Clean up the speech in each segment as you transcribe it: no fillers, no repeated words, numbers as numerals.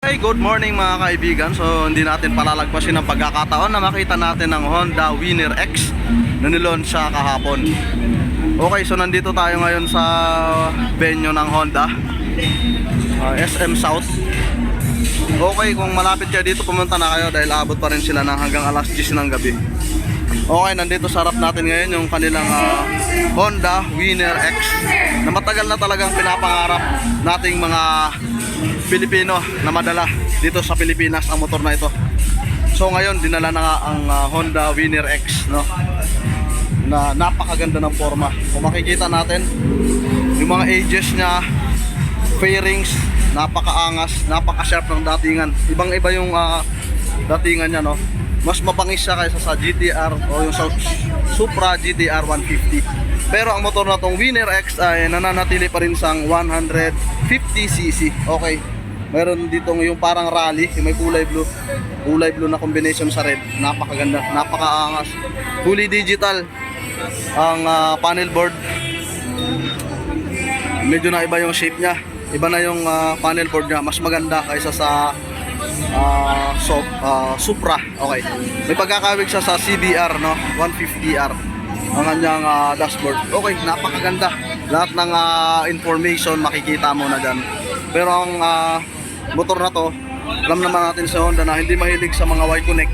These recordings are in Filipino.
Hey, good morning mga kaibigan. So hindi natin palalagpasin ang pagkakataon na makita natin ang Honda Winner X na nilaunch kahapon. Okay, so nandito tayo ngayon sa venue ng Honda, SM South. Okay, kung malapit kayo dito, pumunta na kayo dahil abot pa rin sila ng hanggang alas 10 ng gabi. Okay, nandito sa harap natin ngayon yung kanilang Honda Winner X na matagal na talagang pinapangarap nating mga Pilipino na madala dito sa Pilipinas ang motor na ito. So ngayon dinala na nga ang Honda Winner X, no, na napakaganda ng forma. Kung makikita natin yung mga edges niya, fairings, napakaangas, napaka-sharp ng datingan. Ibang-iba yung datingan niya, no. Mas mabangis siya kaysa sa GTR o yung sa Supra GTR 150. Pero ang motor na tong Winner X ay nananatili pa rin sang 150cc. Okay. Meron dito yung parang rally, yung may kulay blue. Kulay blue na combination sa red. Napakaganda, napakaangas. Fully digital ang panel board. Medyo na iba yung shape niya. Iba na yung panel board niya. Mas maganda kaysa sa Supra. Okay. May pagkakawig siya sa CBR, no? 150R. Ang kanyang dashboard. Okay, napakaganda. Lahat ng information makikita mo na dyan. Pero ang motor na to, alam naman natin sa Honda na hindi mahilig sa mga Y-Connect.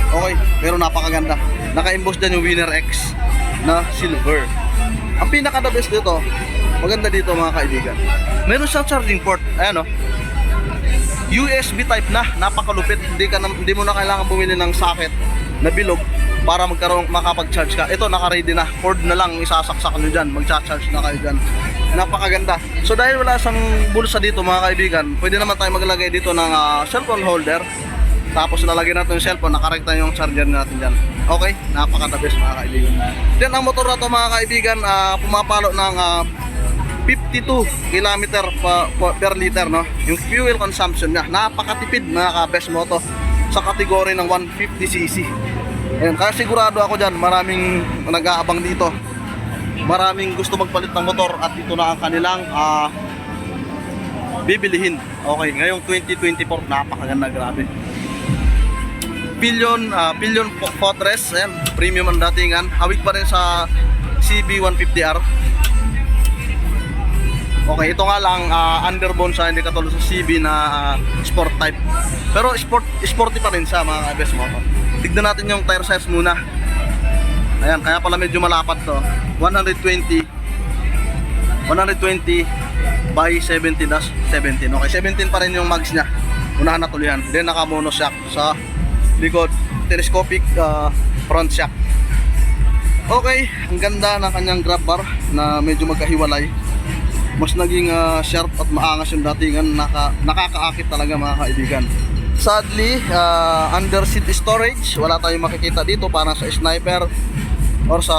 Okay, pero napakaganda. Naka-emboss dyan yung Winner X na silver. Ang pinaka-the best dito, maganda dito mga kaibigan, meron siyang charging port. Ayan, no? USB type na, napakalupit. Hindi mo na kailangan bumili ng socket na bilog para makapag-charge ka. Ito naka-ready na, cord na lang isasaksak nyo dyan, mag-charge na kayo dyan. Napakaganda. So dahil wala sang bulsa dito mga kaibigan, pwede naman tayo maglagay dito ng cellphone holder. Tapos nalagyan natin yung cellphone, nakarekta yung charger natin dyan. Okay, napaka-the best mga kaibigan. Then ang motor na to mga kaibigan, pumapalo ng 52 km per liter, no? Yung fuel consumption niya, napakatipid mga ka-best moto sa kategory ng 150cc. Ayan, kaya sigurado ako dyan, maraming nag-aabang dito. Maraming gusto magpalit ng motor at ito na ang kanilang bibilihin. Okay, ngayong 2024, napakaganda, grabe. Pillion footrest, ayan, premium ang datingan. Hawig pa rin sa CB150R. Okay, ito nga lang underbone siya, hindi katulad sa CB na sport type. Pero sporty pa rin siya mga best motor. Tignan natin yung tire size muna. Ayan, kaya pala medyo malapad to. 120 by 70-17. Okay, 17 pa rin yung mags niya. Unahan na tulihan. Then naka mono shock sa likod, telescopic front shock. Okay, ang ganda ng kanyang grab bar na medyo magkahiwalay. Mas naging sharp at maangas yung datingan. Nakakaakit talaga mga kaibigan. Sadly, under seat storage wala tayong makikita dito para sa Sniper or sa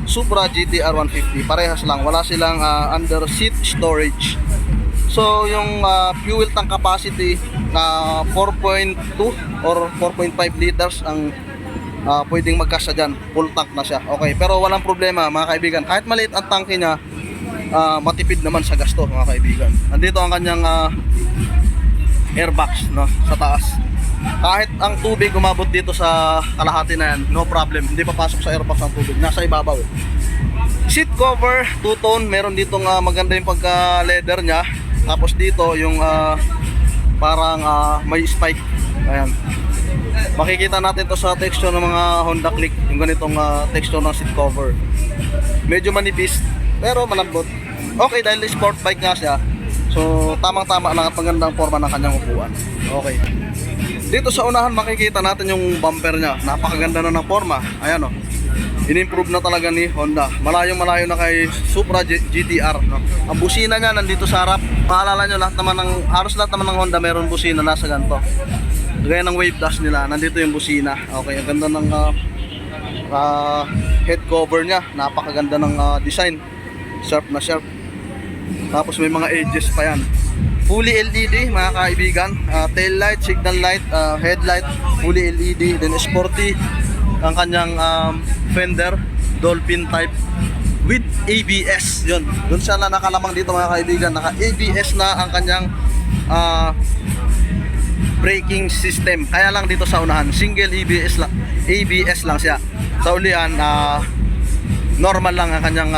Supra GTR 150. Parehas lang, wala silang under seat storage. So yung fuel tank capacity na 4.2 or 4.5 liters ang pwedeng magkasya dyan. Full tank na siya. Okay, pero walang problema mga kaibigan. Kahit maliit ang tanke niya, matipid naman sa gasto mga kaibigan. Nandito ang kanyang airbox, no, sa taas. Kahit ang tubig umabot dito sa kalahati na yan, no problem. Hindi papasok sa airbox ang tubig, nasa ibabaw. Seat cover, two-tone. Meron ditong maganda yung pagka leather nya. Tapos dito yung parang may spike. Ayan, makikita natin to sa texture ng mga Honda Click, yung ganitong texture ng seat cover. Medyo manipis pero malambot. Okay, dahil sport bike nga siya, so tamang-tama lang at magandang forma ng kanyang upuan. Okay. Dito sa unahan makikita natin yung bumper niya. Napakaganda na ng forma. Ayan, o. In-improve na talaga ni Honda. Malayong-malayo na kay Supra GTR, no? Ang busina niya nandito sa harap. Maalala nyo, halos lahat naman ng Honda meron busina nasa ganito. Gaya ng wave dash nila, nandito yung busina. Okay, ang ganda ng head cover niya. Napakaganda ng design. Sharp na sharp. Tapos may mga edges pa yan. Fully LED mga kaibigan. Tail light, signal light, headlight, fully LED. Then sporty ang kanyang fender, dolphin type with ABS. Yun, doon siya na nakalamang dito mga kaibigan. Naka ABS na ang kanyang braking system. Kaya lang dito sa unahan, single ABS lang siya. Sa ulian, normal lang ang kanyang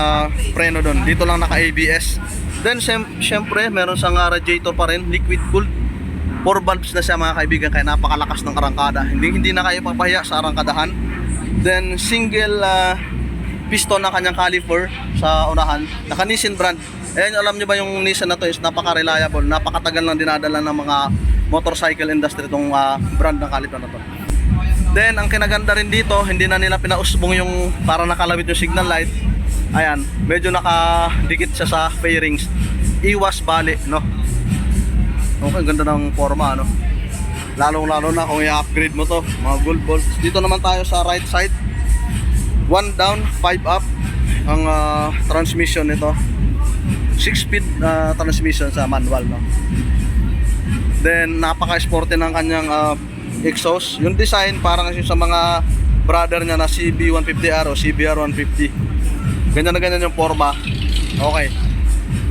preno doon. Dito lang naka ABS. Then syempre meron siyang radiator pa rin, liquid cooled. 4 valves na siya mga kaibigan, kaya napakalakas ng arangkada. Hindi na kayo papahiya sa arangkadahan. Then single piston ng kanyang caliper sa unahan, naka Nissan brand. Ayan, alam nyo ba yung Nissan na to is napaka-reliable, napakatagal lang dinadala ng mga motorcycle industry itong brand ng caliper na to. Then ang kinaganda rin dito, hindi na nila pinausbong yung para nakalawit yung signal light. Ayan, medyo nakadikit siya sa fairings. Iwas bali, no? Okay, ganda ng forma, no? Lalong-lalo na kung i-upgrade mo to, mga gold balls. Dito naman tayo sa right side. 1 down, 5 up ang transmission nito. 6-speed transmission sa manual, no? Then napaka-sporty ng kanyang exhaust. Yung design parang sa mga brother niya na CB150R o CBR150. Ganyan na ganyan yung forma. Okay.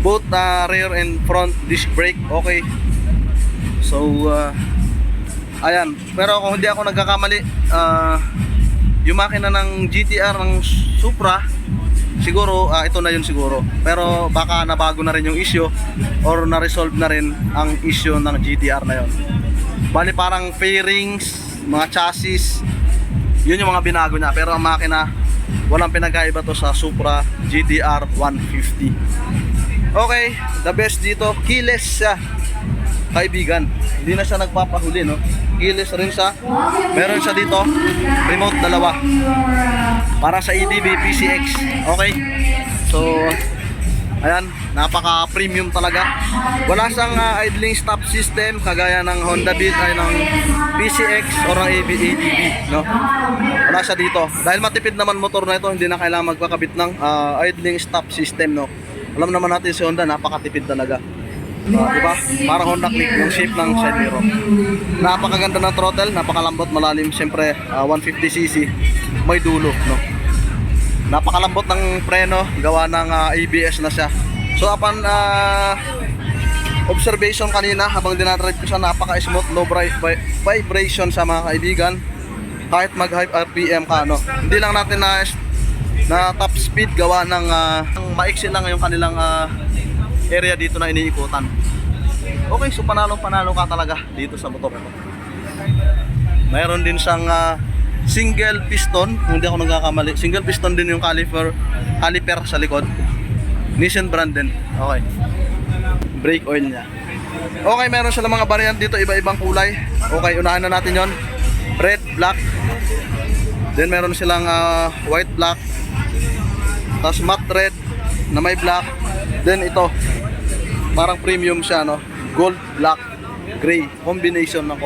Both rear and front disc brake, okay. So ayan, pero kung hindi ako nagkakamali, yung makina ng GTR ng Supra siguro ito na yun siguro. Pero baka nabago na rin yung issue or na-resolve na rin ang issue ng GTR na yun. Bali parang fairings, mga chassis, yun yung mga binago niya. Pero ang makina, walang pinagkaiba to sa Supra GTR 150. Okay, the best dito, keyless siya, kaibigan. Hindi na siya nagpapahuli, no? Keyless rin siya. Meron siya dito, remote dalawa. Para sa EDB PCX. Okay? So, ayan, napaka-premium talaga. Wala siyang idling stop system kagaya ng Honda Beat ay ng PCX o ng ADB, no? Wala siya dito. Dahil matipid naman motor na ito, hindi na kailangan magpakabit ng idling stop system, no? Alam naman natin si Honda, napakatipid talaga. Diba? Para Honda Click yung shape ng side mirror. Napakaganda ng throttle, napakalambot, malalim. Siyempre, 150cc, may dulo, no? Napakalambot ng preno, gawa ng ABS na siya. So upon observation kanina, habang dinadrive ko siya, napaka-smooth, low vibration sa mga kaibigan. Kahit mag-high RPM ka, no? Hindi lang natin na top speed, gawa ng maiksi lang yung kanilang area dito na iniikutan. Okay, so panalo ka talaga dito sa motor ko. Mayroon din siyang single piston, kung hindi ako nagkakamali. Single piston din yung caliper sa likod. Nissan brand din. Okay. Brake oil niya. Okay, meron silang mga variant dito, iba-ibang kulay. Okay, unahan na natin yon. Red, black. Then meron silang white, black. Tapos matte red na may black. Then ito, parang premium siya, no? Gold, black, gray. Combination ng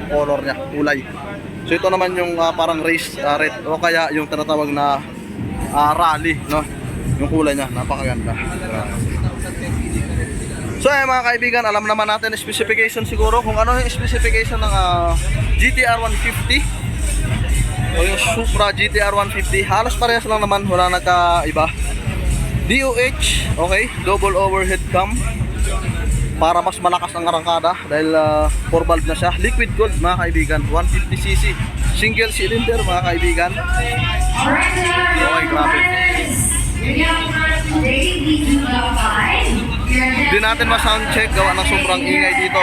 color niya, kulay. So ito naman yung parang race red o kaya yung tinatawag na rally, no? Yung kulay niya, napakaganda. So mga kaibigan, alam naman natin yung specification siguro kung ano yung specification ng GTR 150 o yung Supra GTR 150. Halos parehas lang naman, wala nagkaiba. DOH, okay, double overhead cam para mas malakas ang arangkada dahil 4 valve na siya. Liquid cooled mga kaibigan, 150cc, single cylinder mga kaibigan. Okay, grabe. Hindi natin ma-sound check, gawa ng sobrang ingay dito.